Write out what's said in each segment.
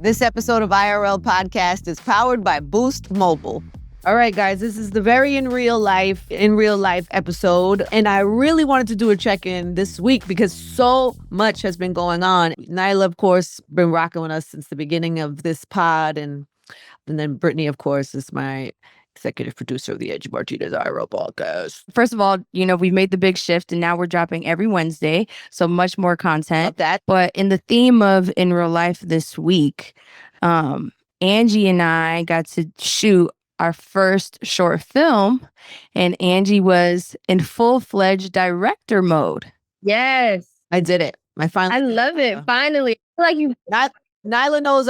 This episode of IRL Podcast is powered by Boost Mobile. All right, guys, this is the very in real life episode. And I really wanted to do a check-in this week because so much has been going on. Nyla, of course, been rocking with us since the beginning of this pod. And then Brittany, of course, is my executive producer of the Angie Martinez IRL podcast. First of all, we've made the big shift and now we're dropping every Wednesday. So much more content. Love that. But in the theme of in real life this week, Angie and I got to shoot our first short film, and Angie was in full-fledged director mode. Yes. I did it. I love it. Finally. Like you. Nyla knows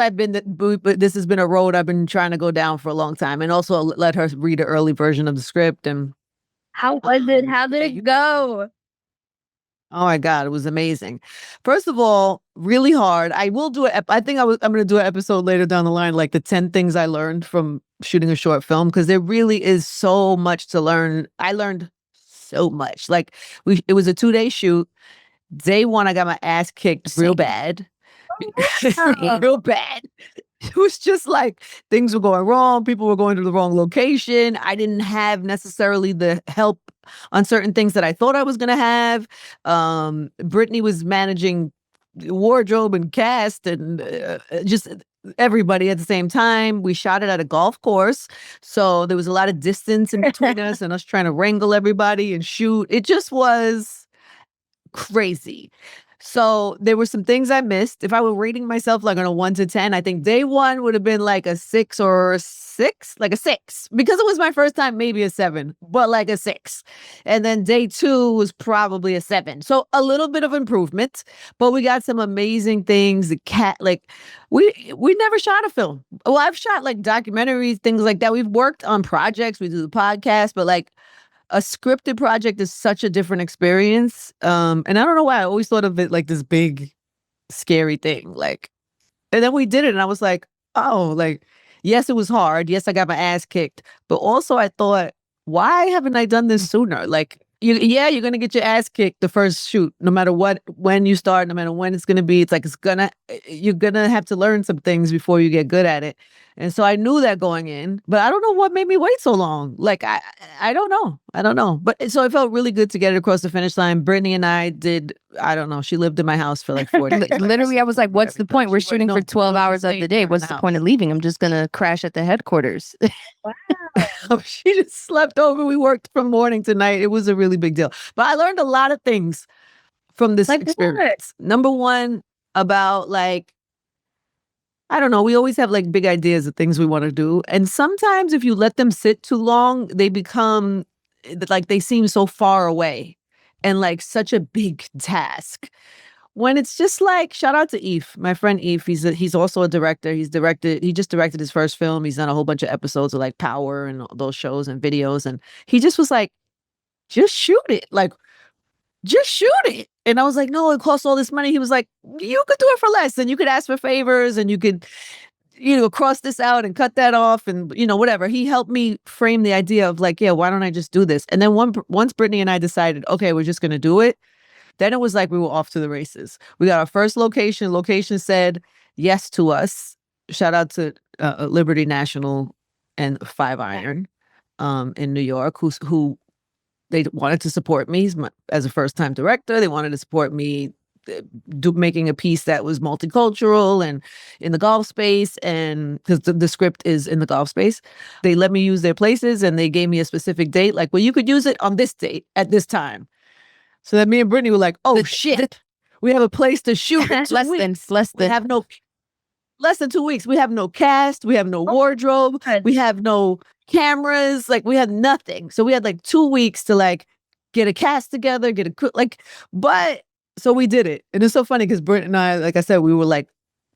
but this has been a road I've been trying to go down for a long time, and also let her read an early version of the script. And how was it? How did it go? Oh my God, it was amazing. First of all, really hard. I will do it. I think I'm going to do an episode later down the line, like the 10 things I learned from shooting a short film, because there really is so much to learn. I learned so much. Like it was a 2-day shoot. Day one, I got my ass kicked real bad. Real bad. It was just like things were going wrong. People were going to the wrong location. I didn't have necessarily the help on certain things that I thought I was going to have. Brittany was managing wardrobe and cast and just everybody at the same time. We shot it at a golf course. So there was a lot of distance in between us and us trying to wrangle everybody and shoot. It just was crazy. So there were some things I missed. If I were rating myself like on a 1 to 10, I think day one would have been like a 6 or a 6, like a 6, because it was my first time, maybe a 7, but like a 6. And then day 2 was probably a 7. So a little bit of improvement, but we got some amazing things. We never shot a film. Well, I've shot like documentaries, things like that. We've worked on projects. We do the podcast, but like a scripted project is such a different experience. And I don't know why I always thought of it like this big, scary thing. And then we did it and I was like, oh, like, yes, it was hard. Yes, I got my ass kicked. But also I thought, why haven't I done this sooner? Like, you're going to get your ass kicked the first shoot, no matter when you start, no matter when it's going to be. It's like, you're going to have to learn some things before you get good at it. And so I knew that going in, but I don't know what made me wait so long. Like, I don't know. But so it felt really good to get it across the finish line. Brittany and I did, I don't know. She lived in my house for like 4 days. Literally, I was like, what's the point? We're shooting for 12 hours of the day. What's the point of leaving? I'm just going to crash at the headquarters. Wow. She just slept over. We worked from morning to night. It was a really big deal. But I learned a lot of things from this experience. What? Number one, about like, I don't know, we always have like big ideas of things we want to do. And sometimes if you let them sit too long, they become like, they seem so far away and like such a big task. When it's just like, shout out to Eve, my friend Eve. He's also a director. He just directed his first film. He's done a whole bunch of episodes of like Power and all those shows and videos. And he just was like, just shoot it. Like, just shoot it. And I was like, no, it costs all this money. He was like, you could do it for less and you could ask for favors and you could, cross this out and cut that off and, whatever. He helped me frame the idea of like, yeah, why don't I just do this? And then once Brittany and I decided, okay, we're just going to do it. Then it was like we were off to the races. We got our first location. Location said yes to us. Shout out to Liberty National and 5 Iron in New York, who they wanted to support me as a first-time director. They wanted to support me making a piece that was multicultural and in the golf space, and because the script is in the golf space. They let me use their places, and they gave me a specific date. Like, well, you could use it on this date at this time. So that me and Brittany were like, oh, shit. We have a place to shoot. We have less than 2 weeks. We have no cast. We have no wardrobe. We have no cameras. Like, we had nothing. So we had like 2 weeks to like get a cast together, get a crew. But so we did it. And it's so funny because Britt and I, like I said, we were like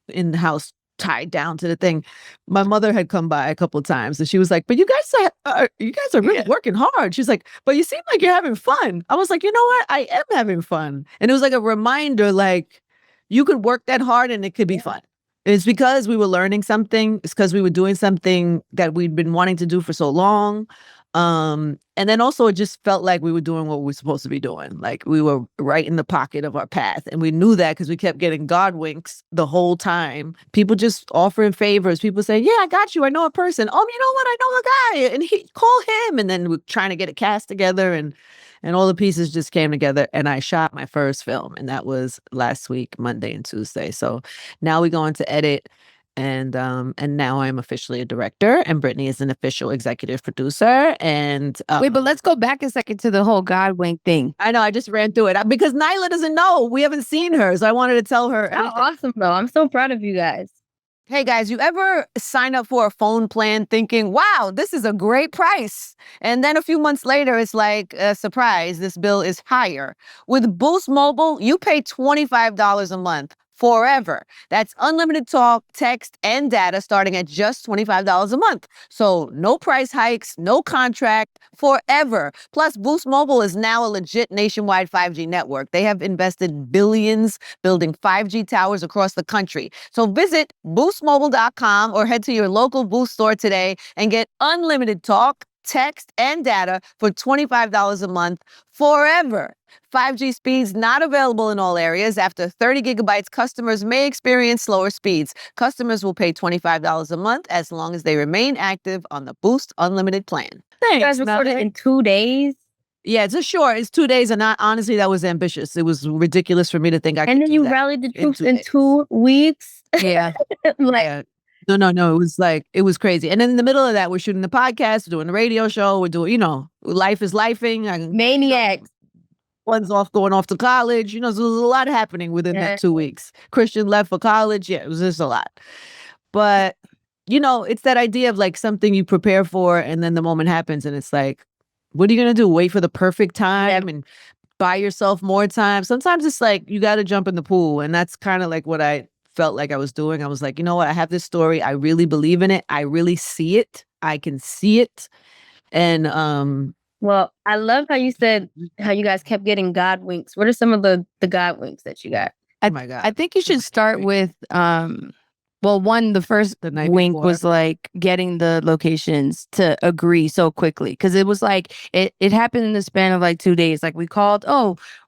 in the house tied down to the thing. My mother had come by a couple of times and she was like, but you guys are really working hard. She's like, but you seem like you're having fun. I was like, you know what? I am having fun. And it was like a reminder, like, you could work that hard and it could be fun. It's because we were learning something. It's because we were doing something that we'd been wanting to do for so long. And then also it just felt like we were doing what we were supposed to be doing. Like we were right in the pocket of our path. And we knew that because we kept getting God winks the whole time. People just offering favors. People saying, yeah, I got you. I know a person. Oh, you know what? I know a guy. And he call him. And then we're trying to get a cast together and all the pieces just came together. And I shot my first film. And that was last week, Monday and Tuesday. So now we go into edit. And now I'm officially a director, and Brittany is an official executive producer. And wait, but let's go back a second to the whole God wink thing. I know I just ran through it because Nyla doesn't know. We haven't seen her, so I wanted to tell her. How awesome, though! I'm so proud of you guys. Hey guys, you ever sign up for a phone plan thinking, wow, this is a great price? And then a few months later, it's like, surprise, this bill is higher. With Boost Mobile, you pay $25 a month forever. That's unlimited talk, text, and data starting at just $25 a month. So no price hikes, no contract, forever. Plus, Boost Mobile is now a legit nationwide 5G network. They have invested billions building 5G towers across the country. So visit boostmobile.com or head to your local Boost store today and get unlimited talk, text, and data for $25 a month forever. 5G speeds not available in all areas. After 30 gigabytes, customers may experience slower speeds. Customers will pay $25 a month as long as they remain active on the Boost Unlimited plan. You guys recorded in 2 days? Yeah, it's a short. It's 2 days, and honestly, that was ambitious. It was ridiculous for me to think I could And then do you that rallied the troops in 2 weeks? Yeah. Like, No. It was like, it was crazy. And then in the middle of that, we're shooting the podcast, we're doing the radio show, we're doing, life is lifing. maniacs. One's going off to college. So there's a lot happening within that 2 weeks. Christian left for college. Yeah, it was just a lot. But, it's that idea of like something you prepare for and then the moment happens and it's like, what are you going to do? Wait for the perfect time and buy yourself more time? Sometimes it's like, you got to jump in the pool. And that's kind of like what I felt like I was doing. I was like, you know what? I have this story. I really believe in it. I really see it. I can see it. And, well, I love how you said how you guys kept getting God winks. What are some of the God winks that you got? Oh my God. I think you should start with the first wink was like getting the locations to agree so quickly, because it was like it happened in the span of like 2 days. Like we called,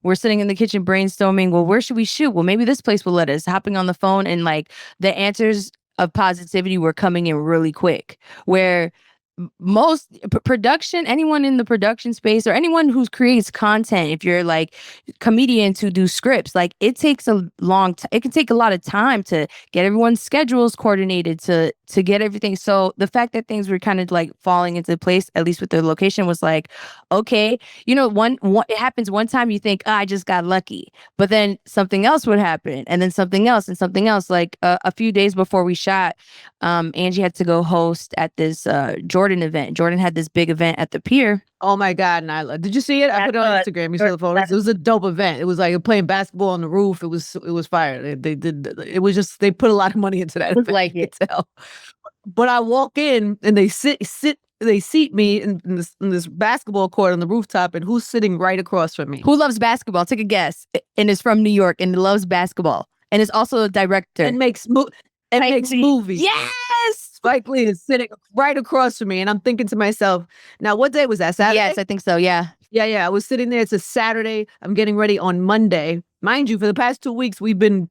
we're sitting in the kitchen brainstorming, well, where should we shoot? Well, maybe this place will let us. Hopping on the phone, and like the answers of positivity were coming in really quick, where most production, anyone in the production space or anyone who creates content, if you're like comedians who do scripts, like it takes a long time. It can take a lot of time to get everyone's schedules coordinated, to get everything. So the fact that things were kind of like falling into place, at least with the location, was like, okay, one it happens one time, you think, I just got lucky, but then something else would happen, and then something else and something else. Like a few days before we shot, Angie had to go host at this Jordan event. Jordan had this big event at the pier. Oh my God, Nyla. Did you see it? I put it on Instagram. You saw the photos? It was a dope event. It was like playing basketball on the roof. It was fire. It was just, they put a lot of money into that event. Like it. But I walk in and they seat me in this basketball court on the rooftop, and who's sitting right across from me? Who loves basketball? Take a guess. And is from New York and loves basketball. And is also a director. And makes movies. Yes! Spike Lee is sitting right across from me. And I'm thinking to myself, now what day was that? Saturday? Yes, I think so. Yeah. Yeah. I was sitting there. It's a Saturday. I'm getting ready on Monday. Mind you, for the past 2 weeks, we've been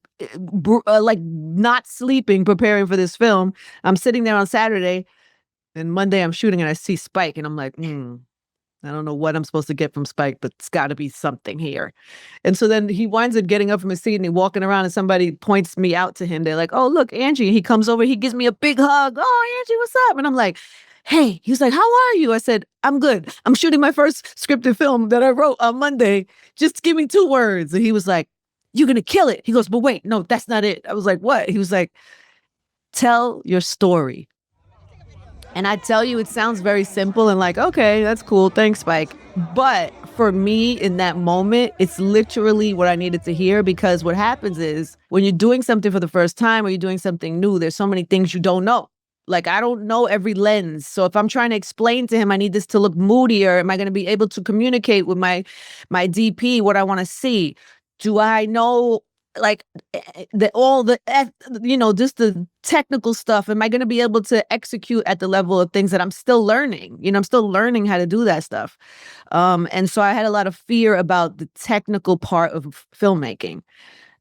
like not sleeping, preparing for this film. I'm sitting there on Saturday, and Monday I'm shooting, and I see Spike, and I'm like, I don't know what I'm supposed to get from Spike, but it's got to be something here. And so then he winds up getting up from his seat and he's walking around, and somebody points me out to him. They're like, oh, look, Angie. He comes over, he gives me a big hug. Oh, Angie, what's up? And I'm like, hey. He was like, how are you? I said, I'm good. I'm shooting my first scripted film that I wrote on Monday. Just give me 2 words. And he was like, you're going to kill it. He goes, but wait, no, that's not it. I was like, what? He was like, tell your story. And I tell you, it sounds very simple and like, okay, that's cool. Thanks, Spike. But for me in that moment, it's literally what I needed to hear, because what happens is when you're doing something for the first time or you're doing something new, there's so many things you don't know. Like, I don't know every lens. So if I'm trying to explain to him, I need this to look moodier. Am I going to be able to communicate with my DP what I want to see? Do I know like just the technical stuff. Am I going to be able to execute at the level of things that I'm still learning? I'm still learning how to do that stuff. And so I had a lot of fear about the technical part of filmmaking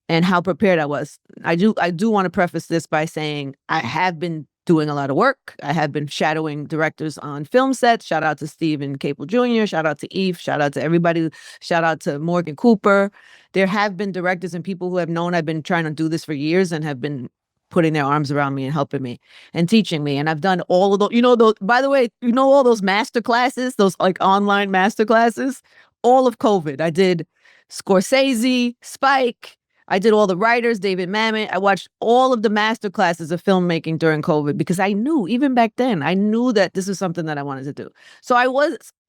and how prepared I was. I do want to preface this by saying I have been doing a lot of work. I have been shadowing directors on film sets. Shout out to Stephen Capel Jr., shout out to Eve, shout out to everybody, shout out to Morgan Cooper. There have been directors and people who have known I've been trying to do this for years and have been putting their arms around me and helping me and teaching me. And I've done all of those, by the way, all those master classes, those like online master classes, all of COVID. I did Scorsese, Spike, I did all the writers, David Mamet. I watched all of the master classes of filmmaking during COVID because I knew, even back then, I knew that this is something that I wanted to do. So I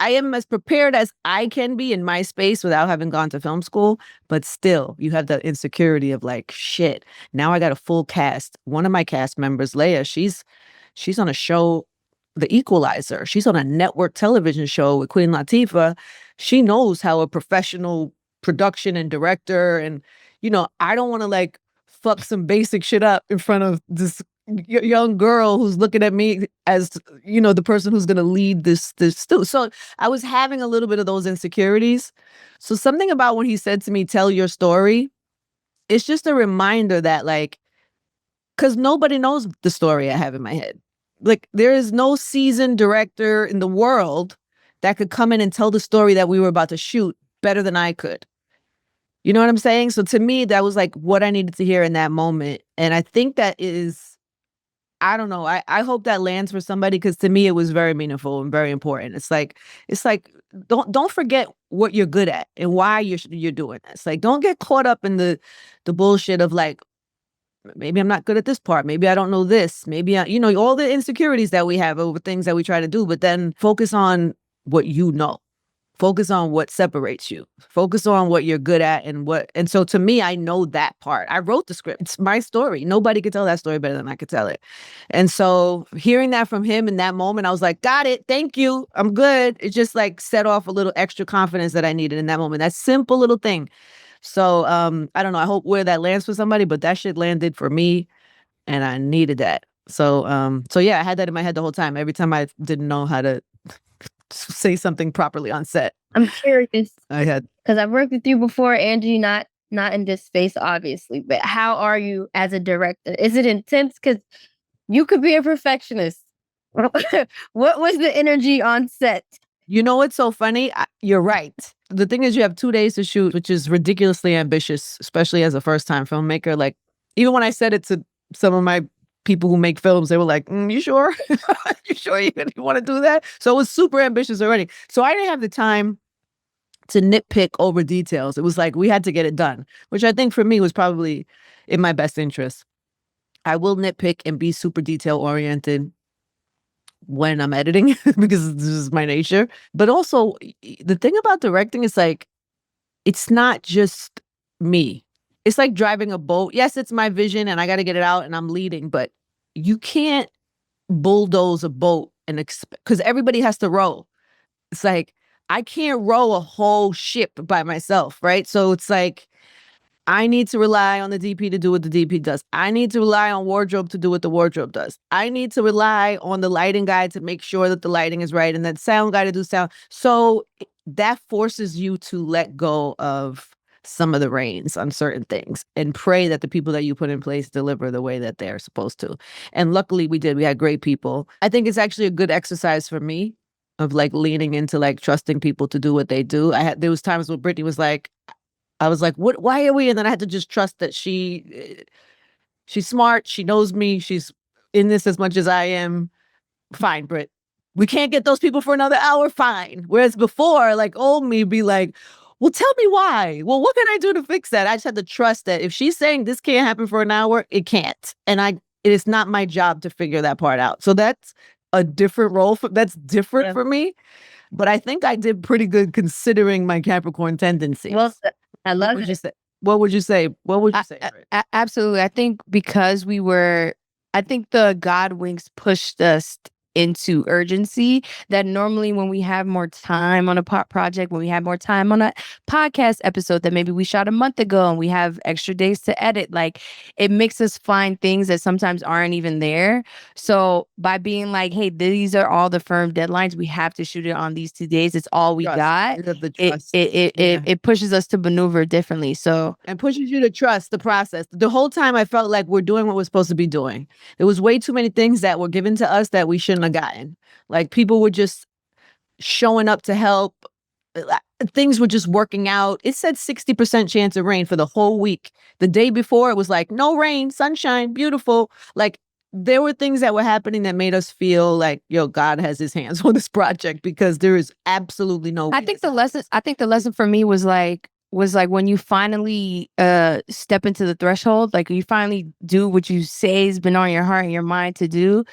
am as prepared as I can be in my space without having gone to film school. But still, you have the insecurity of like, shit, now I got a full cast. One of my cast members, Leia, she's on a show, The Equalizer. She's on a network television show with Queen Latifah. She knows how a professional production and director and I don't want to like fuck some basic shit up in front of this young girl who's looking at me as, the person who's going to lead this too. So I was having a little bit of those insecurities. So something about when he said to me, tell your story, it's just a reminder that like, because nobody knows the story I have in my head. Like there is no seasoned director in the world that could come in and tell the story that we were about to shoot better than I could. You know what I'm saying? So to me, that was like what I needed to hear in that moment. And I think that is, I don't know. I hope that lands for somebody because to me, it was very meaningful and very important. It's like, don't forget what you're good at and why you're doing this. Like, don't get caught up in the bullshit of like, maybe I'm not good at this part. Maybe I don't know this. Maybe all the insecurities that we have over things that we try to do, but then focus on what you know. Focus on what separates you. Focus on what you're good at and so to me, I know that part. I wrote the script. It's my story. Nobody could tell that story better than I could tell it. And so hearing that from him in that moment, I was like, got it. Thank you. I'm good. It just like set off a little extra confidence that I needed in that moment. That simple little thing. So I don't know. I hope where that lands for somebody, but that shit landed for me and I needed that. So yeah, I had that in my head the whole time. Every time I didn't know how to say something properly on set. I'm curious. Because I've worked with you before, Angie, not in this space, obviously, but how are you as a director? Is it intense? Because you could be a perfectionist. What was the energy on set? You know what's so funny? You're right. The thing is you have 2 days to shoot, which is ridiculously ambitious, especially as a first-time filmmaker. Like, even when I said it to some of my people who make films, they were like, you sure? You sure you want to do that? So it was super ambitious already. So I didn't have the time to nitpick over details. It was like, we had to get it done, which I think for me was probably in my best interest. I will nitpick and be super detail oriented when I'm editing because this is my nature. But also the thing about directing is like, it's not just me. It's like driving a boat. Yes, it's my vision and I got to get it out and I'm leading, but you can't bulldoze a boat and because everybody has to row. It's like, I can't row a whole ship by myself, right? So it's like, I need to rely on the DP to do what the DP does. I need to rely on wardrobe to do what the wardrobe does. I need to rely on the lighting guy to make sure that the lighting is right and that sound guy to do sound. So that forces you to let go of some of the reins on certain things and pray that the people that you put in place deliver the way that they're supposed to. And luckily we did. We had great people. I think it's actually a good exercise for me of like leaning into like trusting people to do what they do. There was times where Brittany was like, I was like, what, why are we? And then I had to just trust that she's smart. She knows me. She's in this as much as I am. Fine, Britt. We can't get those people for another hour. Fine. Whereas before, like old me be like, well, tell me why. Well, what can I do to fix that? I just had to trust that if she's saying this can't happen for an hour, it can't. And it is not my job to figure that part out. So that's a different role. That's different for me. But I think I did pretty good considering my Capricorn tendencies. Well, I love it. What would you say? What would you say? Absolutely. I think because I think the God winks pushed us into urgency that normally when we have more time on a project, when we have more time on a podcast episode that maybe we shot a month ago and we have extra days to edit, like it makes us find things that sometimes aren't even there. So by being like, hey, these are all the firm deadlines, we have to shoot it on these 2 days, it's all we got. It pushes us to maneuver differently. So and pushes you to trust the process. The whole time I felt like we're doing what we're supposed to be doing. There was way too many things that were given to us that we shouldn't have gotten. Like people were just showing up to help. Things were just working out. It said 60% chance of rain for the whole week. The day before it was like, no rain, sunshine, beautiful. Like there were things that were happening that made us feel like, yo, God has his hands on this project because there is absolutely no. I think the lesson for me was like when you finally step into the threshold, like you finally do what you say has been on your heart and your mind to do,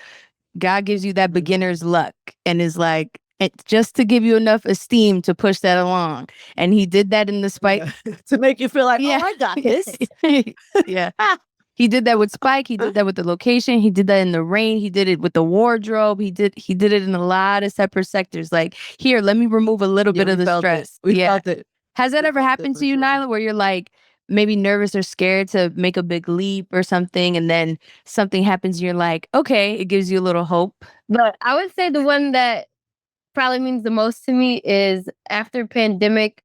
God gives you that beginner's luck and is like, just to give you enough esteem to push that along. And he did that in the Spike. To make you feel like, oh, I got this. Yeah. He did that with Spike. He did that with the location. He did that in the rain. He did it with the wardrobe. He did it in a lot of separate sectors. Like, here, let me remove a little bit of the stress. We felt it. Has that ever happened to you, Nyla, where you're like maybe nervous or scared to make a big leap or something, and then something happens and you're like, okay, it gives you a little hope? But I would say the one that probably means the most to me is after pandemic,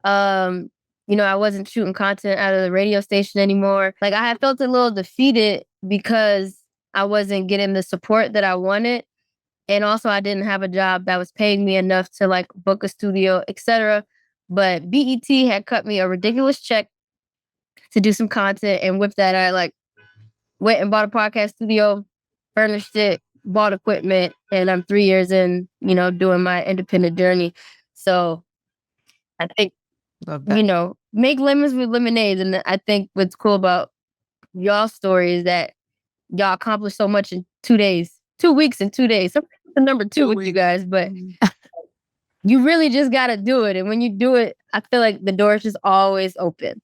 I wasn't shooting content out of the radio station anymore. Like I had felt a little defeated because I wasn't getting the support that I wanted. And also I didn't have a job that was paying me enough to like book a studio, etc. But BET had cut me a ridiculous check to do some content. And with that, I like went and bought a podcast studio, furnished it, bought equipment, and I'm 3 years in, doing my independent journey. So I think, make lemons with lemonade. And I think what's cool about y'all's story is that y'all accomplished so much in 2 days, 2 weeks and 2 days. Sometimes the number 2 with you guys, but you really just got to do it. And when you do it, I feel like the door is just always open.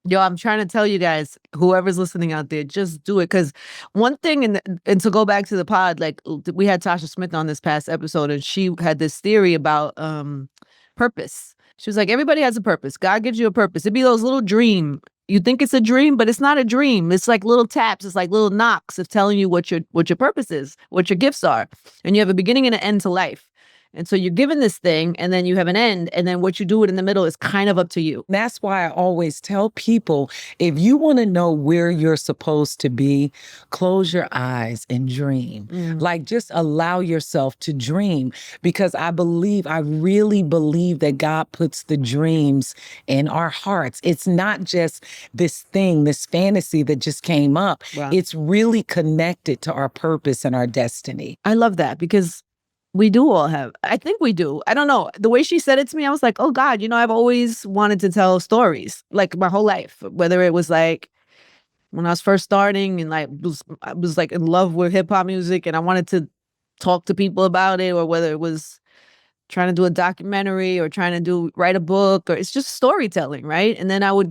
Yo, I'm trying to tell you guys, whoever's listening out there, just do it. Because one thing, and to go back to the pod, like we had Tasha Smith on this past episode, and she had this theory about purpose. She was like, everybody has a purpose. God gives you a purpose. It'd be those little dream. You think it's a dream, but it's not a dream. It's like little taps. It's like little knocks of telling you what your purpose is, what your gifts are. And you have a beginning and an end to life. And so you're given this thing and then you have an end, and then what you do it in the middle is kind of up to you. That's why I always tell people, if you want to know where you're supposed to be, close your eyes and dream. Like just allow yourself to dream, because I really believe that God puts the dreams in our hearts. It's not just this thing, this fantasy that just came up. Wow. It's really connected to our purpose and our destiny. I love that, because we do all have, I think we do. I don't know. The way she said it to me, I was like, oh God, I've always wanted to tell stories, like my whole life, whether it was like when I was first starting and I was like in love with hip hop music and I wanted to talk to people about it, or whether it was trying to do a documentary or trying to write a book, or it's just storytelling, right? And then I'd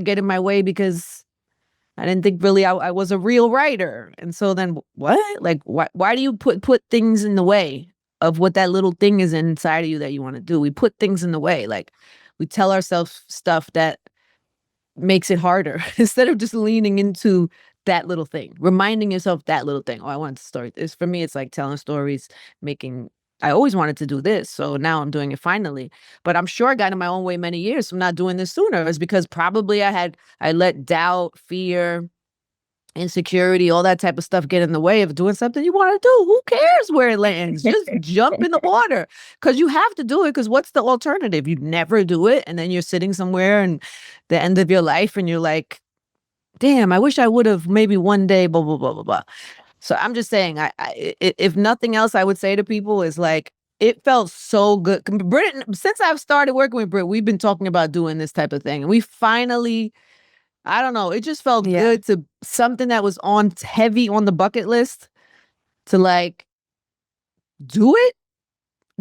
get in my way because I didn't think really I was a real writer. And so then what? Like, why do you put things in the way of what that little thing is inside of you that you want to do? We put things in the way. Like we tell ourselves stuff that makes it harder instead of just leaning into that little thing, reminding yourself that little thing. Oh, I want to story. For me, it's like telling stories, I always wanted to do this. So now I'm doing it finally. But I'm sure I got in my own way many years from not doing this sooner. It's because probably I let doubt, fear, insecurity, all that type of stuff get in the way of doing something you want to do. Who cares where it lands? Just jump in the water, because you have to do it. Because what's the alternative? You never do it. And then you're sitting somewhere and the end of your life and you're like, damn, I wish I would have maybe one day, blah, blah, blah, blah, blah. So I'm just saying, if nothing else, I would say to people is like, it felt so good. Brittany, since I've started working with Britt, we've been talking about doing this type of thing. And we finally, I don't know, it just felt good to something that was heavy on the bucket list to like do it.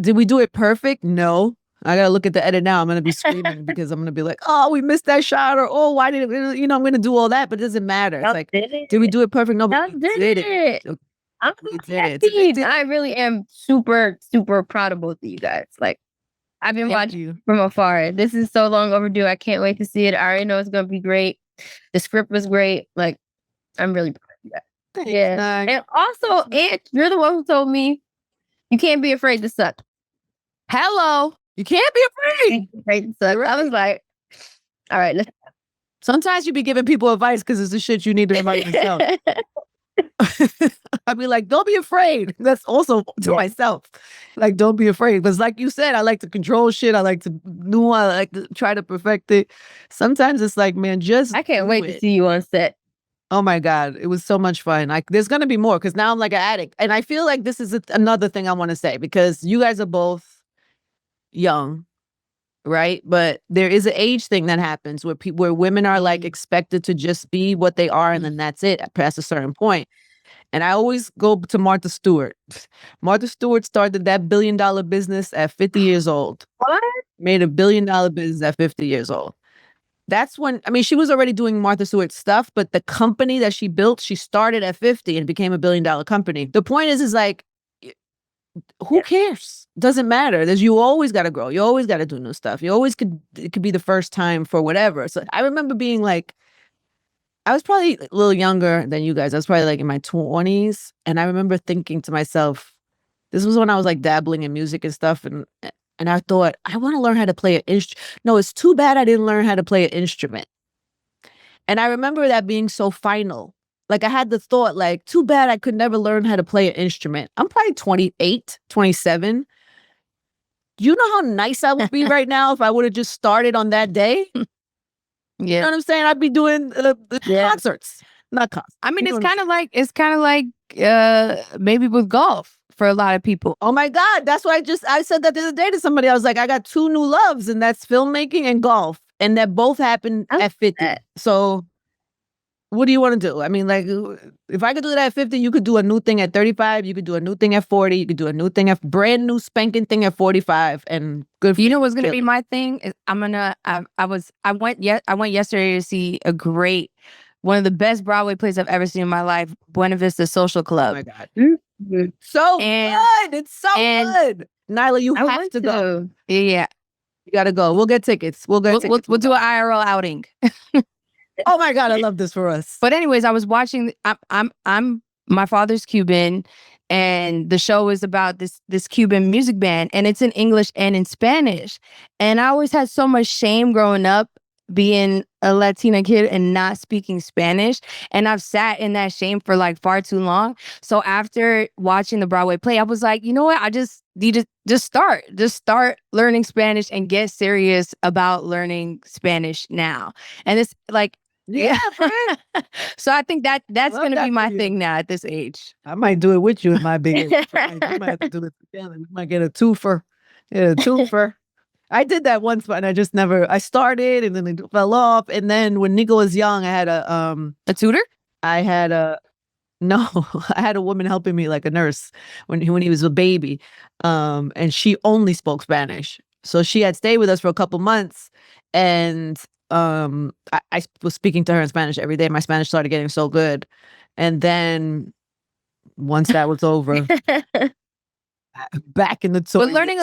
Did we do it perfect? No. I got to look at the edit now. I'm going to be screaming because I'm going to be like, oh, we missed that shot, or, oh, why did it, I'm going to do all that, but it doesn't matter. It's like, did we do it perfect? No, but we did it. I'm You did it. It's a big happy. deal. I really am super, super proud of both of you guys. Like, I've been Thank watching you. from afar. This is so long overdue. I can't wait to see it. I already know it's gonna be great. The script was great. Like, I'm really proud of you guys. Thanks, Yeah. Nag. And also, Aunt, you're the one who told me you can't be afraid to suck. Hello. You can't be afraid. Can't be afraid to suck. You're I was like, all right, let's Sometimes you be giving people advice because it's the shit you need to remind yourself. I'd be like, don't be afraid. That's also to myself. Like, don't be afraid. Because like you said, I like to control shit. I like to do, I like to try to perfect it. Sometimes it's like, man, just I can't do wait it. to see you on set. Oh my God. It was so much fun. Like, there's going to be more because now I'm like an addict. And I feel like this is another thing I want to say because you guys are both young, right? But there is an age thing that happens where women are like expected to just be what they are and then that's it past a certain point. And I always go to Martha Stewart. Martha Stewart started that $1 billion business at 50 years old. What? Made a $1 billion business at 50 years old. That's when, I mean, she was already doing Martha Stewart stuff, but the company that she built, she started at 50 and became a $1 billion company. The point is like, who cares? Doesn't matter. You always got to grow. You always got to do new stuff. It could be the first time for whatever. So I remember being like, I was probably a little younger than you guys. I was probably like in my 20s. And I remember thinking to myself, this was when I was like dabbling in music and stuff. And I thought, I want to learn how to play an instrument. No, it's too bad I didn't learn how to play an instrument. And I remember that being so final. Like I had the thought like, too bad I could never learn how to play an instrument. I'm probably 28, 27. You know how nice I would be right now if I would have just started on that day? You know what I'm saying? I'd be doing concerts, not concerts. I mean, it's kind of like maybe with golf for a lot of people. Oh my God. That's why I said that the other day to somebody. I was like, I got two new loves and that's filmmaking and golf. And that both happened at 50. So what do you want to do? I mean, like, if I could do that at 50, you could do a new thing at 35. You could do a new thing at 40. You could do a new thing brand new spanking thing at 45. And good. You know what's gonna be my thing? Is I went yesterday to see one of the best Broadway plays I've ever seen in my life, Buena Vista Social Club. Oh my God. So good. It's so good. Nyla, you have to go. Yeah. You gotta go. We'll get tickets. We'll do an IRL outing. Oh my God, I love this for us. But anyways, I was watching. I'm my father's Cuban, and the show is about this Cuban music band, and it's in English and in Spanish. And I always had so much shame growing up being a Latina kid and not speaking Spanish, and I've sat in that shame for like far too long. So after watching the Broadway play, I was like, you know what? I just need to just start learning Spanish and get serious about learning Spanish now. And it's like, yeah. So I think that's going to be my thing now at this age. I might do it with you in my big age. We might have to do it together. We might get a twofer. Yeah, a twofer. I did that once, but I started and then it fell off. And then when Nico was young, I had a tutor? I had I had a woman helping me, like a nurse when he was a baby. And she only spoke Spanish. So she had stayed with us for a couple months and I was speaking to her in Spanish every day. My Spanish started getting so good. And then once that was over, back in the toilet. But learning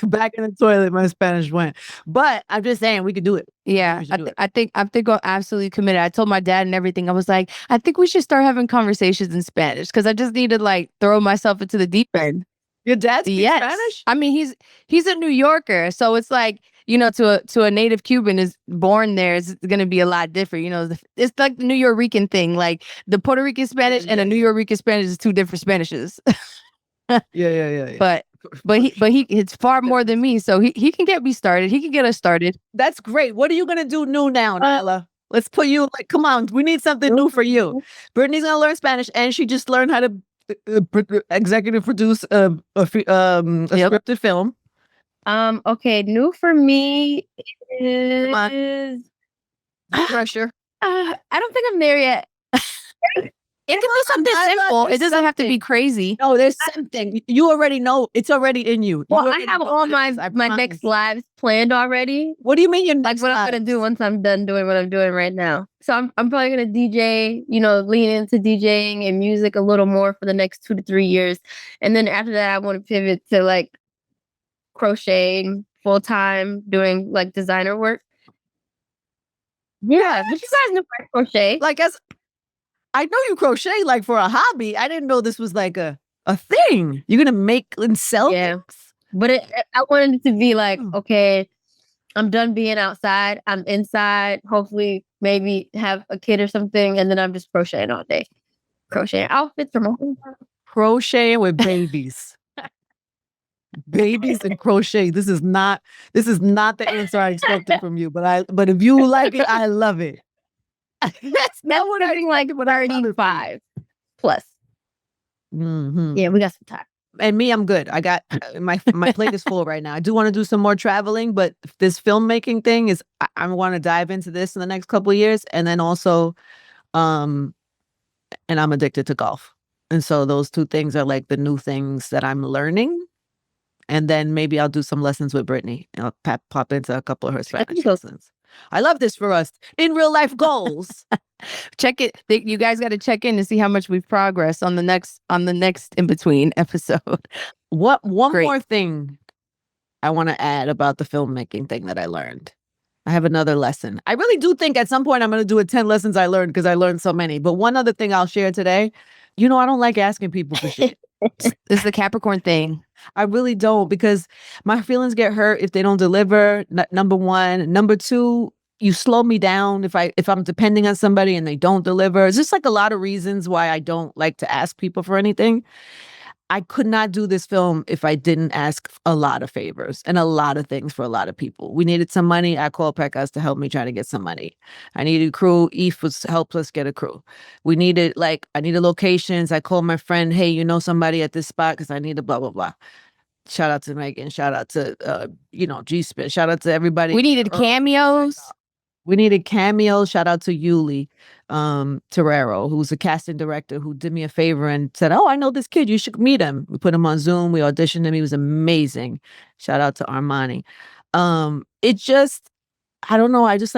back in the toilet, my Spanish went. But I'm just saying we could do it. Yeah, I think I'm absolutely committed. I told my dad and everything. I was like, I think we should start having conversations in Spanish because I just need to like throw myself into the deep end. Your dad speaks Spanish? I mean, he's a New Yorker, so it's like, you know, to a native Cuban is born there, it's going to be a lot different. You know, it's like the New Yorker thing. Like the Puerto Rican Spanish and a New Yorker Spanish is two different Spanishes. Yeah. But he it's far more than me, so he can get me started. He can get us started. That's great. What are you gonna do new now, Nyla? Let's put you like, come on, we need something new for you. Brittany's gonna learn Spanish, and she just learned how to executive produce a scripted film. Okay, new for me is pressure. I don't think I'm there yet. It can be something simple. It doesn't have to be crazy. No, there's something. You already know. It's already in you. Well, I have all my next lives planned already. What do you mean your Like next what I'm gonna do once I'm done doing what I'm doing right now. So I'm probably gonna DJ, lean into DJing and music a little more for the next 2 to 3 years. And then after that I want to pivot to like crocheting full time, doing like designer work. Yeah, but you guys know I crochet. Like, as I know you crochet like for a hobby. I didn't know this was like a thing. You're gonna make and sell things? But I wanted it to be like, okay, I'm done being outside. I'm inside. Hopefully, maybe have a kid or something, and then I'm just crocheting all day. Crocheting outfits for my home. Crocheting with babies. Babies and crochet. This is not the answer I expected from you. But if you like it, I love it. That's what I like. But I already 5 plus. Mm-hmm. Yeah, we got some time. And me, I'm good. I got my plate is full right now. I do want to do some more traveling, but this filmmaking thing is I want to dive into this in the next couple of years, and then also, and I'm addicted to golf, and so those two things are like the new things that I'm learning. And then maybe I'll do some lessons with Brittany. I'll pop into a couple of her Spanish lessons. I love this for us in real life goals. Check it. You guys got to check in to see how much we've progressed on the next in between episode. One more thing I want to add about the filmmaking thing that I learned. I have another lesson. I really do think at some point I'm going to do a 10 lessons I learned because I learned so many. But one other thing I'll share today, I don't like asking people for shit. It's the Capricorn thing. I really don't, because my feelings get hurt if they don't deliver. Number one. Number two, you slow me down if I'm depending on somebody and they don't deliver. It's just like a lot of reasons why I don't like to ask people for anything. I could not do this film if I didn't ask a lot of favors and a lot of things for a lot of people. We needed some money. I called Pekkas to help me try to get some money. I needed crew. Eve helped us get a crew. I needed locations. I called my friend, hey, you know somebody at this spot because I need a blah, blah, blah. Shout out to Megan. Shout out to, G-Spit. Shout out to everybody. We needed cameos. Shout out to Yuli Terrero, who's a casting director who did me a favor and said, oh, I know this kid. You should meet him. We put him on Zoom. We auditioned him. He was amazing. Shout out to Armani. I don't know. I just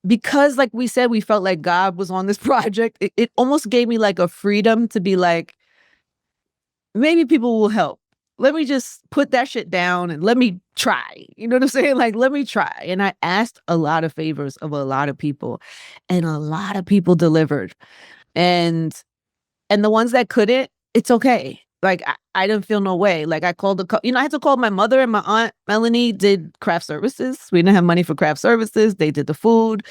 because like we said, we felt like God was on this project. It almost gave me like a freedom to be like, maybe people will help. Let me just put that shit down and let me try. You know what I'm saying? Like, let me try. And I asked a lot of favors of a lot of people, and a lot of people delivered. And the ones that couldn't, it's okay. Like, I didn't feel no way. Like, I called I had to call my mother, and my aunt Melanie did craft services. We didn't have money for craft services. They did the food.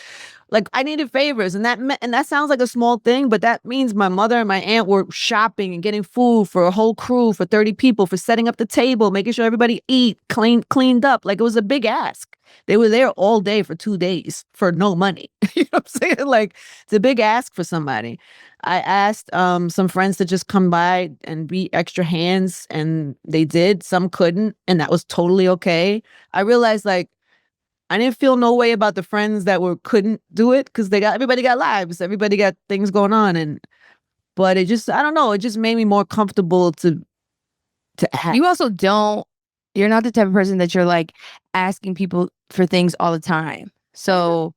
Like, I needed favors, and that sounds like a small thing, but that means my mother and my aunt were shopping and getting food for a whole crew, for 30 people, for setting up the table, making sure everybody cleaned up. Like, it was a big ask. They were there all day for 2 days for no money. You know what I'm saying? Like, it's a big ask for somebody. I asked some friends to just come by and be extra hands, and they did. Some couldn't, and that was totally okay. I realized, like, I didn't feel no way about the friends that couldn't do it because everybody got lives, everybody got things going on, but it just, I don't know, it just made me more comfortable to ask. You also you're not the type of person that you're like asking people for things all the time. So,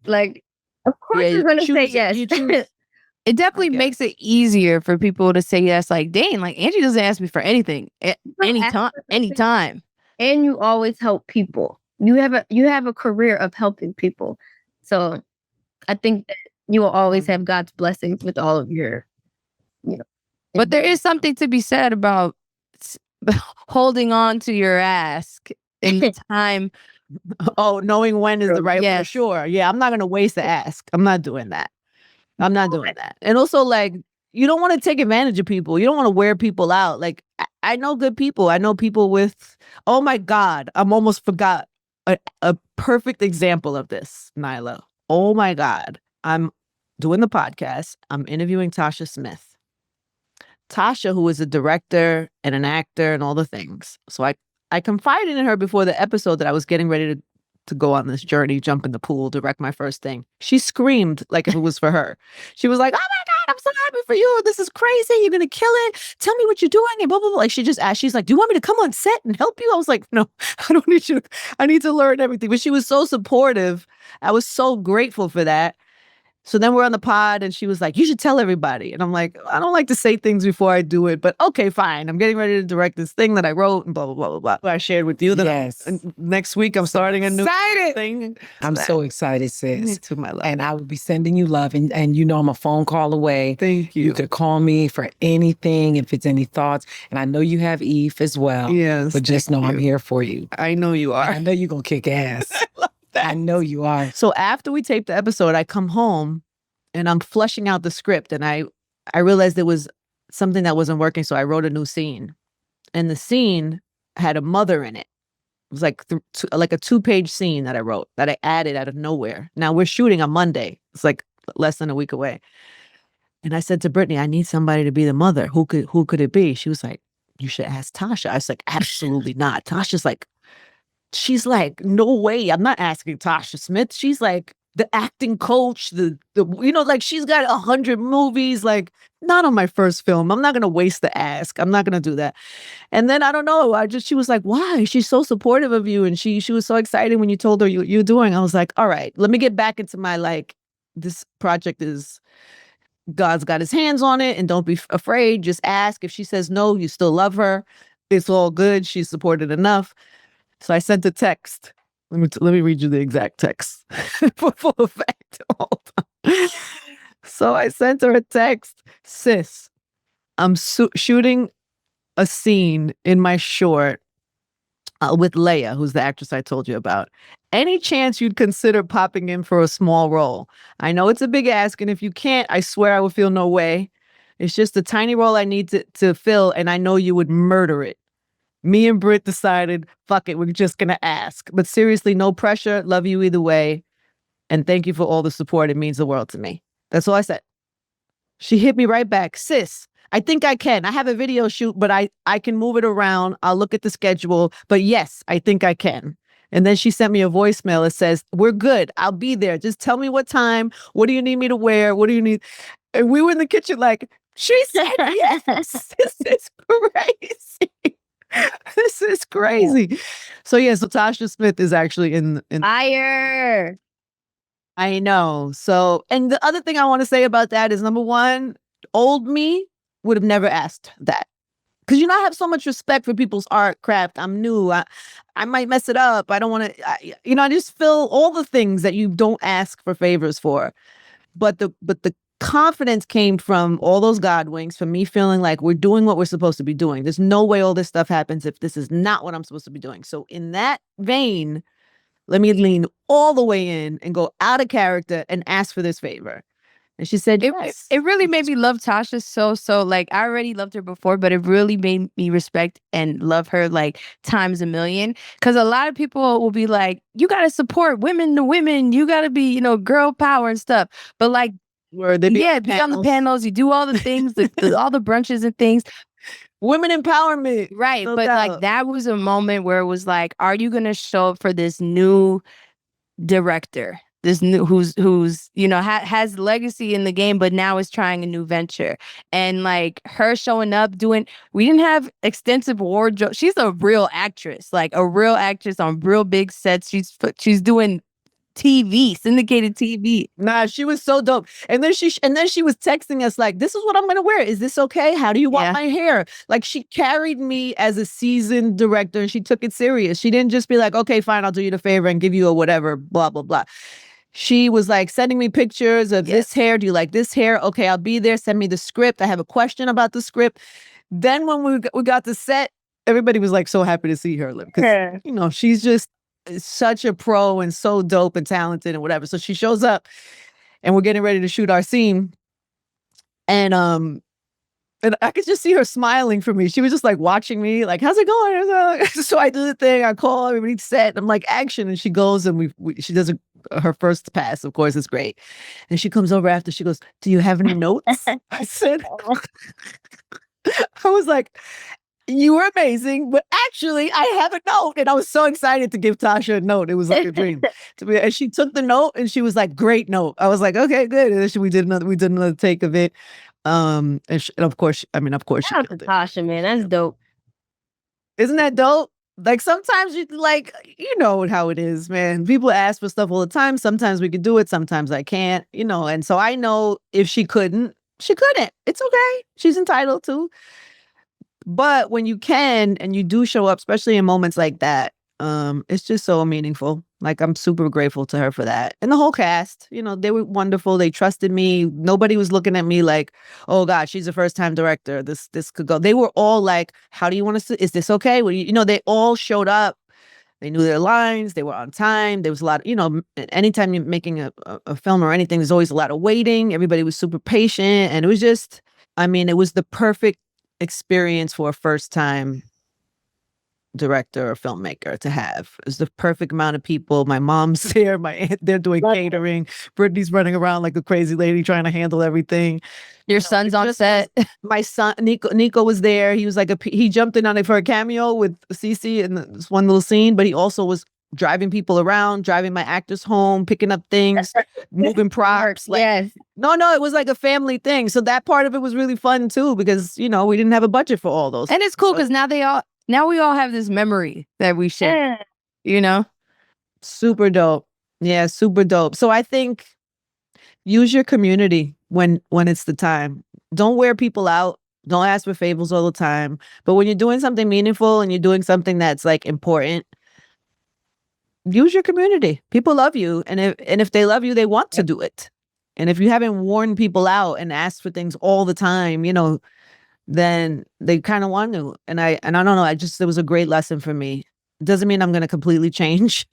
like, of course you're gonna say yes. It definitely makes it easier for people to say yes. Like, dang, like Angie doesn't ask me for anything at anytime. And you always help people. You have a career of helping people. So I think that you will always have God's blessings with all of your, But there is something to be said about holding on to your ask in the time. Oh, knowing when is the right one. For sure. Yeah, I'm not going to waste the ask. I'm not doing that. And also, like, you don't want to take advantage of people. You don't want to wear people out. Like, I know good people. I know people with, oh my God, I'm almost forgot a perfect example of this, Nyla. Oh my God. I'm doing the podcast. I'm interviewing Tasha Smith. Tasha, who is a director and an actor and all the things. So I confided in her before the episode that I was getting ready to to go on this journey, jump in the pool, direct my first thing. She screamed like if it was for her. She was like, "Oh my God, I'm so happy for you. This is crazy. You're going to kill it. Tell me what you're doing." And blah, blah, blah. Like she just asked, she's like, "Do you want me to come on set and help you?" I was like, "No, I don't need you. I need to learn everything." But she was so supportive. I was so grateful for that. So then we're on the pod and she was like, "You should tell everybody." And I'm like, "I don't like to say things before I do it, but okay, fine. I'm getting ready to direct this thing that I wrote and blah, blah, blah, blah, blah." I shared with you that next week I'm starting a new thing. I'm so excited, sis. Me too, my love. And I will be sending you love. And you know I'm a phone call away. Thank you. You could call me for anything, if it's any thoughts. And I know you have Eve as well. Yes. But just know I'm here for you. I know you are. I know you're going to kick ass. I know you are. So after we taped the episode, I come home and I'm flushing out the script, and I realized there was something that wasn't working, so I wrote a new scene. And the scene had a mother in it. It was like a 2-page scene that I wrote that I added out of nowhere. Now we're shooting on Monday. It's like less than a week away. And I said to Brittany, "I need somebody to be the mother. Who could it be?" She was like, "You should ask Tasha." I was like, "Absolutely not." She's like, "No way. I'm not asking Tasha Smith." She's like the acting coach, the like she's got 100 movies, like not on my first film. I'm not going to waste the ask. I'm not going to do that. And then I don't know. She was like, "Why? She's so supportive of you." And she was so excited when you told her you're doing. I was like, "All right, let me get back into my, like, this project is, God's got his hands on it, and don't be afraid. Just ask. If she says no, you still love her. It's all good. She's supported enough." So I sent a text. Let me read you the exact text for full effect. Hold on. So I sent her a text. "Sis, I'm shooting a scene in my short with Leia, who's the actress I told you about. Any chance you'd consider popping in for a small role? I know it's a big ask, and if you can't, I swear I would feel no way. It's just a tiny role I need to fill, and I know you would murder it. Me and Britt decided, fuck it, we're just going to ask. But seriously, no pressure. Love you either way. And thank you for all the support. It means the world to me." That's all I said. She hit me right back. "Sis, I think I can. I have a video shoot, but I can move it around. I'll look at the schedule. But yes, I think I can." And then she sent me a voicemail that says, "We're good. I'll be there. Just tell me what time. What do you need me to wear? What do you need?" And we were in the kitchen like, she said yes. This is crazy. This is crazy. So Tasha Smith is actually in Fire. I know. So, and the other thing I want to say about that is, number one, old me would have never asked that. Because, I have so much respect for people's art, craft. I'm new. I might mess it up. I don't want to, I just feel all the things that you don't ask for favors for. But the confidence came from all those God winks, from me feeling like we're doing what we're supposed to be doing. There's no way all this stuff happens if this is not what I'm supposed to be doing. So in that vein, let me lean all the way in and go out of character and ask for this favor. And she said, yes. It really made me love Tasha so. Like, I already loved her before, but it really made me respect and love her like times a million. Because a lot of people will be like, you got to support women to women. You got to be, girl power and stuff. But like, where they be on the panels, you do all the things, all the brunches and things. Women empowerment. Right. No but doubt. Like, that was a moment where it was like, are you going to show up for this new director? This new who's has legacy in the game, but now is trying a new venture. And like her showing up we didn't have extensive wardrobe. She's a real actress, like a real actress on real big sets. She's doing TV, syndicated TV. Nah, she was so dope. And then she was texting us like, "This is what I'm gonna wear. Is this okay? How do you want my hair?" Like, she carried me as a seasoned director, and she took it serious. She didn't just be like, "Okay, fine, I'll do you the favor and give you a whatever, blah, blah, blah." She was like sending me pictures of this hair. "Do you like this hair? Okay, I'll be there. Send me the script. I have a question about the script." Then when we got the set, everybody was like so happy to see her. Because, she's just such a pro and so dope and talented and whatever. So she shows up and we're getting ready to shoot our scene. And I could just see her smiling for me. She was just like watching me, like, "How's it going?" So I do the thing. I call everybody set. I'm like, "Action." And she goes and she does her first pass. Of course, it's great. And she comes over after. She goes, "Do you have any notes?" I said, I was like, You were amazing, but actually, I have a note, and I was so excited to give Tasha a note. It was like a dream. And she took the note, and she was like, "Great note." I was like, "Okay, good." And then we did another take of it. And of course, she Shout out to killed it. Tasha, man. That's dope. Isn't that dope? Like sometimes you like, you know how it is, man. People ask for stuff all the time. Sometimes we can do it, sometimes I can't, you know. And so I know if she couldn't, she couldn't. It's okay. She's entitled to. But when you can and you do show up, especially in moments like that, it's just so meaningful. Like I'm super grateful to her for that. And the whole cast, you know, they were wonderful. They trusted me. Nobody was looking at me like, oh God, she's a first-time director. This could go. They were all like, how do you want us to, is this okay? Well, you know, they all showed up. They knew their lines. They were on time. There was a lot of, you know, anytime you're making a film or anything, there's always a lot of waiting. Everybody was super patient. And it was just, I mean, it was the perfect experience for a first-time director or filmmaker to have. It's the perfect amount of people. My mom's there, my aunt, they're doing catering. Brittany's running around like a crazy lady trying to handle everything. Your son's on set. My son Nico was there. He was like he jumped in on it for a cameo with Cece in this one little scene, but he also was driving people around, driving my actors home, picking up things, moving props. Like, yes. No, it was like a family thing. So that part of it was really fun too, because you know we didn't have a budget for all those. And it's cool because now we all have this memory that we share. Yeah. You know, super dope. Yeah, super dope. So I think use your community when it's the time. Don't wear people out. Don't ask for favors all the time. But when you're doing something meaningful and you're doing something that's like important, use your community. People love you, and if they love you, they want to do it. And if you haven't worn people out and asked for things all the time, you know, then they kind of want to. And I don't know. It was a great lesson for me. It doesn't mean I'm going to completely change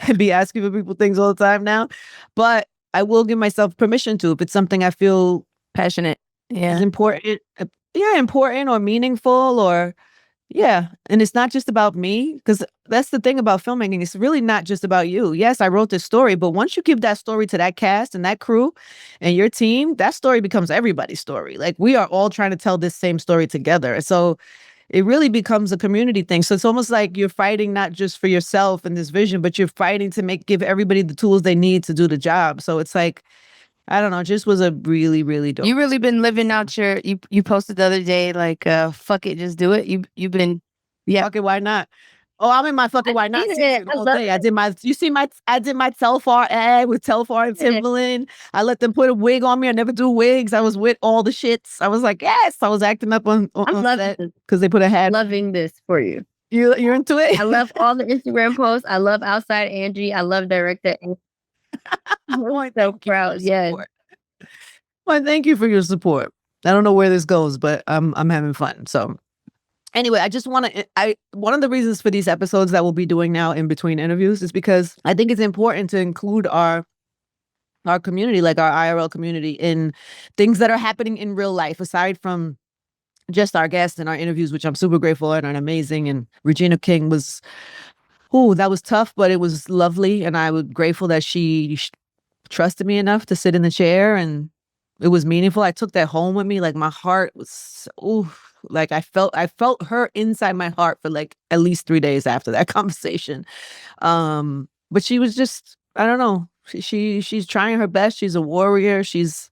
and be asking for people things all the time now, but I will give myself permission to if it's something I feel passionate. Yeah, is important. Yeah, important or meaningful or. Yeah. And it's not just about me, because that's the thing about filmmaking. It's really not just about you. Yes, I wrote this story, but once you give that story to that cast and that crew and your team, that story becomes everybody's story. Like we are all trying to tell this same story together. So it really becomes a community thing. So it's almost like you're fighting not just for yourself and this vision, but you're fighting to give everybody the tools they need to do the job. So it's like, I don't know, just was a really, really dope. You really been living out you posted the other day, like, fuck it, just do it. You've been, yeah. Fuck it, why not? Oh, I'm in my fucking why not season all day. I did my Telfar ad with Telfar and Timberland. I let them put a wig on me. I never do wigs. I was with all the shits. I was like, yes. I was acting up on set because they put a hat. Loving this for you. You're into it? I love all the Instagram posts. I love Outside Angie. I love Director. I'm so proud. Yes. Well, thank you for your support. I don't know where this goes, but I'm having fun. So anyway, I just want to, one of the reasons for these episodes that we'll be doing now in between interviews is because I think it's important to include our community, like our IRL community, in things that are happening in real life, aside from just our guests and our interviews, which I'm super grateful and amazing. And Regina King was, that was tough, but it was lovely. And I was grateful that she trusted me enough to sit in the chair, and it was meaningful. I took that home with me. Like my heart was, like I felt her inside my heart for like at least 3 days after that conversation. But she was just, I don't know. She's trying her best. She's a warrior. She's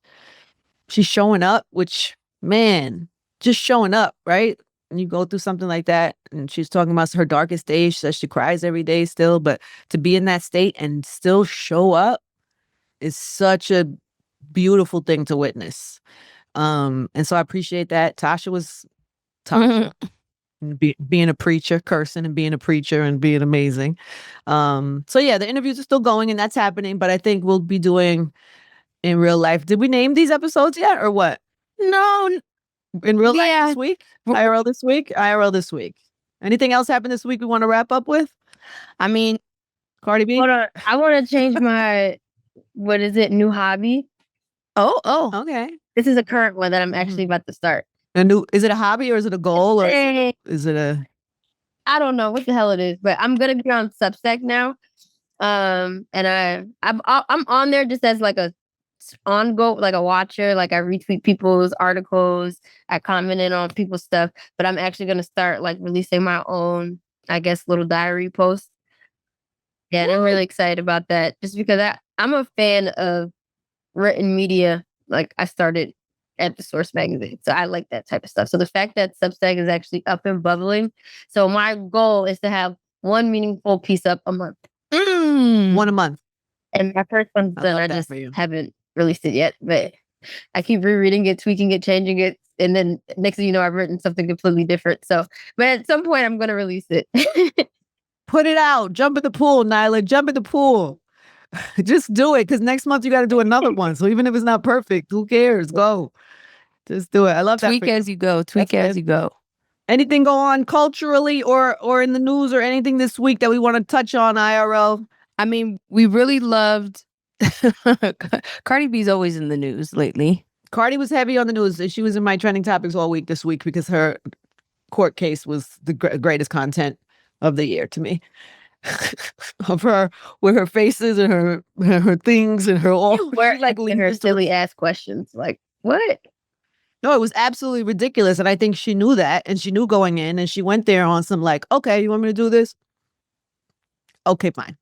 showing up, which, man, just showing up, right? And you go through something like that, and she's talking about her darkest days. She says she cries every day still, but to be in that state and still show up is such a beautiful thing to witness. And so I appreciate that. Tasha was being a preacher, cursing and being a preacher and being amazing. So yeah, the interviews are still going and that's happening, but I think we'll be doing in real life. Did we name these episodes yet or what? No. In real life this week? IRL this week? IRL this week. Anything else happen this week we want to wrap up with? I mean, Cardi B? Hold on. I want to change my, what is it, new hobby? Oh, okay. This is a current one that I'm actually about to start. Is it a hobby or is it a goal or is it a? I don't know what the hell it is, but I'm gonna be on Substack now. And I'm on there just as like a on go, like a watcher. Like I retweet people's articles, I commented on people's stuff, but I'm actually gonna start like releasing my own, I guess, little diary posts. Yeah, and I'm really excited about that, just because I'm a fan of written media. Like I started at the Source magazine, so I like that type of stuff. So the fact that Substack is actually up and bubbling, so my goal is to have one meaningful piece up a month. One a month. And my first one's done. I just haven't released it yet, but I keep rereading it, tweaking it, changing it, and then next thing you know, I've written something completely different. So, but at some point, I'm going to release it. Put it out. Jump in the pool, Nyla. Jump in the pool. Just do it, because next month you got to do another one. So even if it's not perfect, who cares? Go. Just do it. I love that. Tweak as you go. Tweak as you go. Anything go on culturally or in the news or anything this week that we want to touch on, IRL? I mean, we really loved Cardi B's always in the news lately. Cardi was heavy on the news. She was in my trending topics all week this week because her court case was the greatest content of the year to me. Of her with her faces and her things and her all like her silly ass questions. Like, what? No, it was absolutely ridiculous. And I think she knew that, and she knew going in, and she went there on some like, okay, you want me to do this? Okay, fine.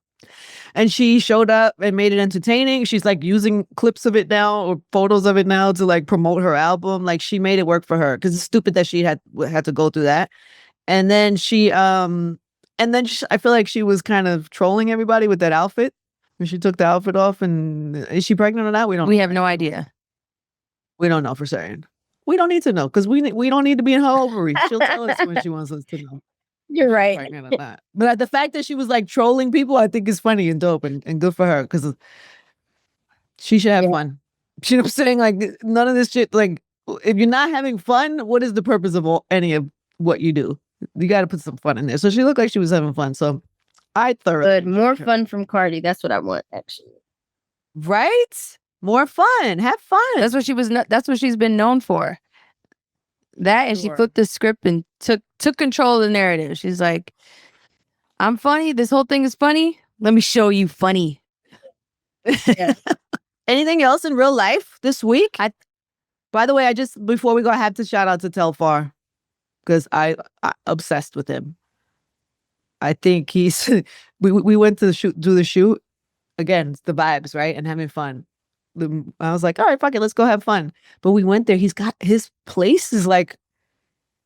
And she showed up and made it entertaining. She's like using clips of it now or photos of it now to like promote her album. Like she made it work for her, because it's stupid that she had to go through that. And then I feel like she was kind of trolling everybody with that outfit. When she took the outfit off, and is she pregnant or not? We have no idea. We don't know for certain. We don't need to know, because we don't need to be in her ovaries. She'll tell us when she wants us to know. You're right. Pregnant or not. But the fact that she was like trolling people, I think is funny and dope and good for her, because she should have fun. You know what I'm saying? Like none of this shit. Like if you're not having fun, what is the purpose of any of what you do? You got to put some fun in there. So she looked like she was having fun. So I thoroughly good. More fun from Cardi. That's what I want, actually. Right? More fun. Have fun. That's what she was. That's what she's been known for. That, and she flipped the script and took control of the narrative. She's like, "I'm funny. This whole thing is funny. Let me show you funny." Yeah. Anything else in real life this week? By the way, before we go, I have to shout out to Telfar, because I obsessed with him. I think he's. we went to do the shoot. Again, it's the vibes, right, and having fun. I was like, all right, fuck it, let's go have fun. But we went there. He's got his place is like,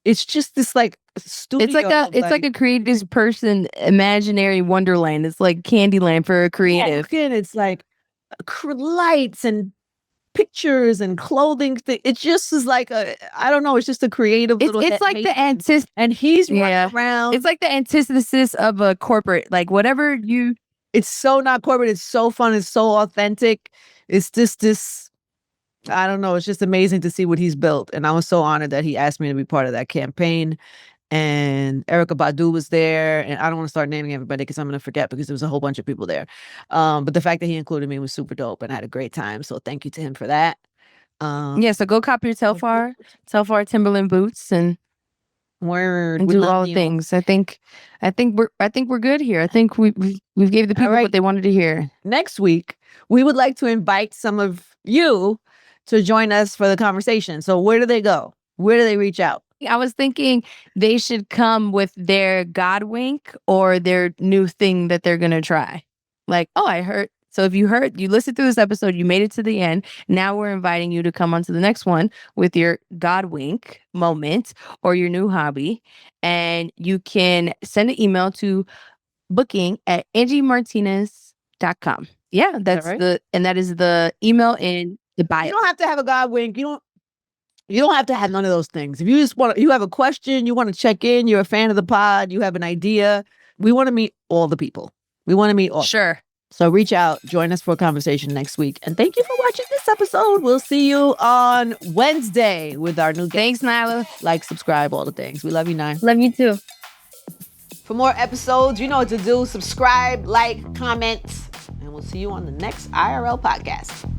it's just this like studio. It's like a creative person imaginary wonderland. It's like Candyland for a creative. And it's like lights and pictures and clothing. It just is like I don't know. It's just a creative little. It's like the antithesis, and he's running around. It's like the antithesis of a corporate. Like whatever you. It's so not corporate. It's so fun. It's so authentic. It's just this, I don't know. It's just amazing to see what he's built. And I was so honored that he asked me to be part of that campaign. And Erykah Badu was there. And I don't want to start naming everybody because I'm going to forget, because there was a whole bunch of people there. But the fact that he included me was super dope, and I had a great time. So thank you to him for that. So go copy your Telfar Timberland boots and do all the things. I think we're good here. I think we've gave the people what they wanted to hear. Next week, we would like to invite some of you to join us for the conversation. So where do they go? Where do they reach out? I was thinking they should come with their God wink or their new thing that they're gonna try. Like, oh, I heard. So if you listened through this episode, you made it to the end. Now we're inviting you to come on to the next one with your God wink moment or your new hobby. And you can send an email to booking@angiemartinez.com. Yeah, that's right? That is the email in the bio. You don't have to have a God wink. You don't have to have none of those things. If you just you have a question, you want to check in, you're a fan of the pod, you have an idea. We want to meet all the people. We want to meet all. Sure. So reach out, join us for a conversation next week. And thank you for watching this episode. We'll see you on Wednesday with our new guest. Thanks, Nyla. Like, subscribe, all the things. We love you, Nyla. Love you too. For more episodes, you know what to do. Subscribe, like, comment, and we'll see you on the next IRL podcast.